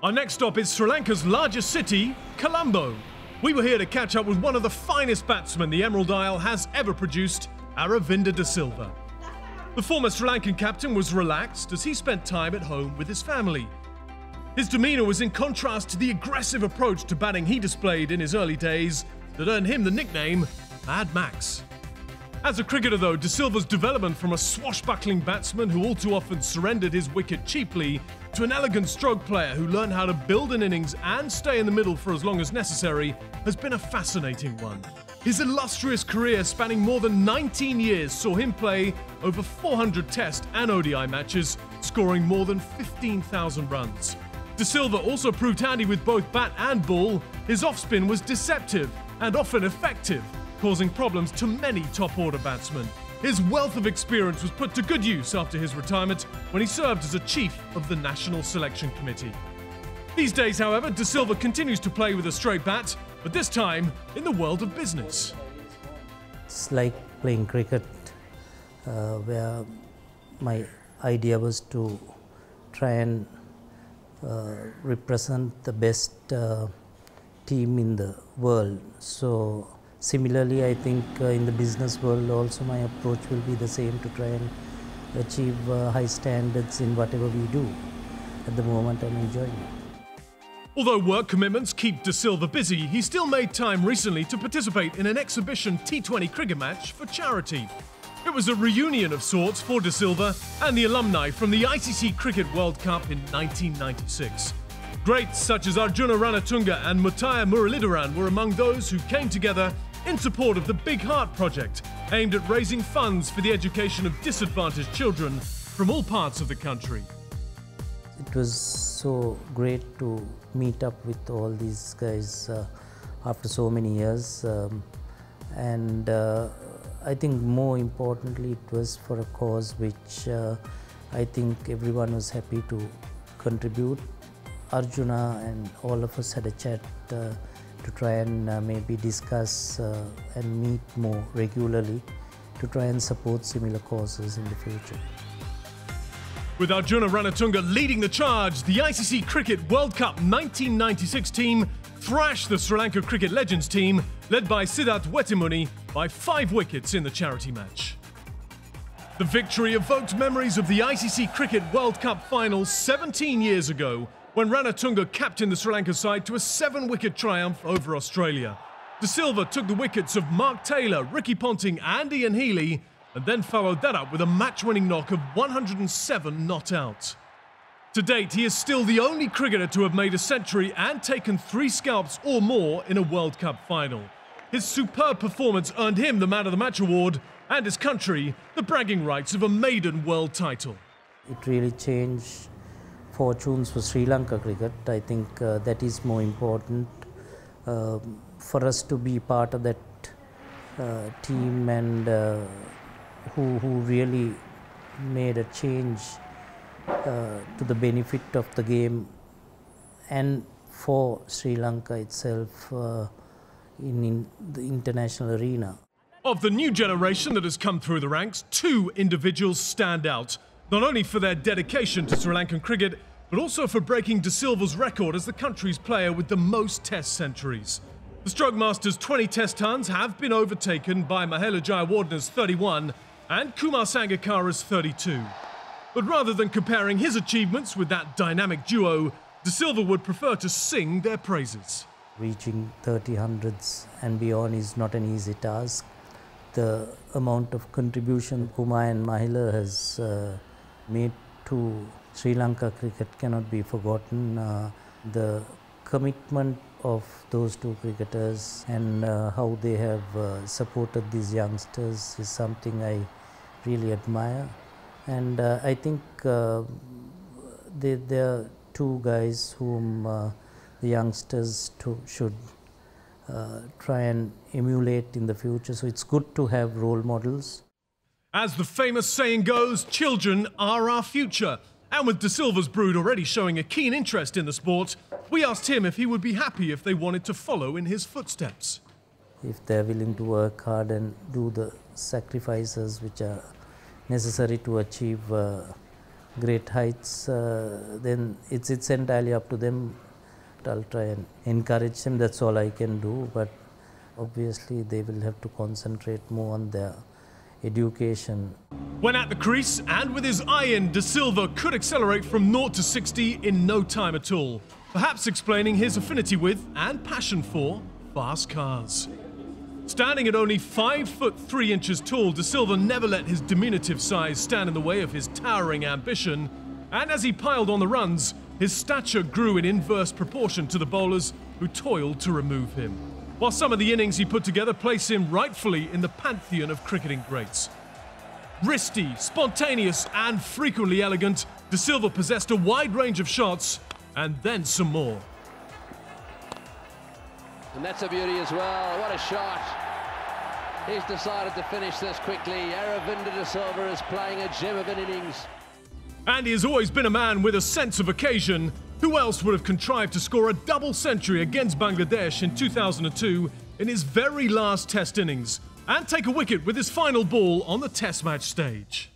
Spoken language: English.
Our next stop is Sri Lanka's largest city, Colombo. We were here to catch up with one of the finest batsmen the Emerald Isle has ever produced, Aravinda de Silva. The former Sri Lankan captain was relaxed as he spent time at home with his family. His demeanour was in contrast to the aggressive approach to batting he displayed in his early days that earned him the nickname Mad Max. As a cricketer though, de Silva's development from a swashbuckling batsman who all too often surrendered his wicket cheaply to an elegant stroke player who learned how to build an innings and stay in the middle for as long as necessary has been a fascinating one. His illustrious career spanning more than 19 years saw him play over 400 Test and ODI matches, scoring more than 15,000 runs. De Silva also proved handy with both bat and ball. His off-spin was deceptive and often effective, causing problems to many top-order batsmen. His wealth of experience was put to good use after his retirement when he served as a chief of the National Selection Committee. These days, however, de Silva continues to play with a straight bat, but this time in the world of business. It's like playing cricket, where my idea was to try and represent the best team in the world. So similarly, I think in the business world also my approach will be the same, to try and achieve high standards in whatever we do. At the moment, I'm enjoying it. Although work commitments keep de Silva busy, he still made time recently to participate in an exhibition T20 cricket match for charity. It was a reunion of sorts for de Silva and the alumni from the ICC Cricket World Cup in 1996. Greats such as Arjuna Ranatunga and Muttiah Muralidharan were among those who came together in support of the Big Heart Project, aimed at raising funds for the education of disadvantaged children from all parts of the country. It was so great to meet up with all these guys after so many years, and I think more importantly it was for a cause which I think everyone was happy to contribute. Arjuna and all of us had a chat to try and maybe discuss and meet more regularly to try and support similar causes in the future. With Arjuna Ranatunga leading the charge, the ICC Cricket World Cup 1996 team thrashed the Sri Lanka Cricket Legends team, led by Siddharth Wettimuni, by 5 wickets in the charity match. The victory evoked memories of the ICC Cricket World Cup final 17 years ago, when Ranatunga captained the Sri Lanka side to a 7-wicket triumph over Australia. De Silva took the wickets of Mark Taylor, Ricky Ponting and Ian Healy, and then followed that up with a match-winning knock of 107 not out. To date, he is still the only cricketer to have made a century and taken 3 scalps or more in a World Cup final. His superb performance earned him the Man of the Match award and his country the bragging rights of a maiden world title. It really changed fortunes for Sri Lanka cricket. I think that is more important for us to be part of that team, and who really made a change to the benefit of the game and for Sri Lanka itself in the international arena. Of the new generation that has come through the ranks, 2 individuals stand out, not only for their dedication to Sri Lankan cricket, but also for breaking de Silva's record as the country's player with the most Test centuries. The Stroke Master's 20 Test tons have been overtaken by Mahela Jayawardena's 31 and Kumar Sangakkara's 32. But rather than comparing his achievements with that dynamic duo, de Silva would prefer to sing their praises. Reaching 30 hundreds and beyond is not an easy task. The amount of contribution Kumar and Mahela has made to Sri Lanka cricket cannot be forgotten. The commitment of those 2 cricketers and how they have supported these youngsters is something I really admire. And I think there are 2 guys whom the youngsters should try and emulate in the future. So it's good to have role models. As the famous saying goes, children are our future. And with de Silva's brood already showing a keen interest in the sport, we asked him if he would be happy if they wanted to follow in his footsteps. If they're willing to work hard and do the sacrifices which are necessary to achieve great heights, then it's entirely up to them. I'll try and encourage them, that's all I can do, but obviously they will have to concentrate more on their education. When at the crease and with his eye in, De Silva could accelerate from 0 to 60 in no time at all, perhaps explaining his affinity with and passion for fast cars. Standing at only 5 foot 3 inches tall, De Silva never let his diminutive size stand in the way of his towering ambition, and as he piled on the runs, his stature grew in inverse proportion to the bowlers who toiled to remove him. While some of the innings he put together place him rightfully in the pantheon of cricketing greats. Wristy, spontaneous and frequently elegant, De Silva possessed a wide range of shots and then some more. And that's a beauty as well. What a shot. He's decided to finish this quickly. Aravinda De Silva is playing a gem of an innings. And he has always been a man with a sense of occasion. Who else would have contrived to score a double century against Bangladesh in 2002 in his very last Test innings and take a wicket with his final ball on the Test match stage?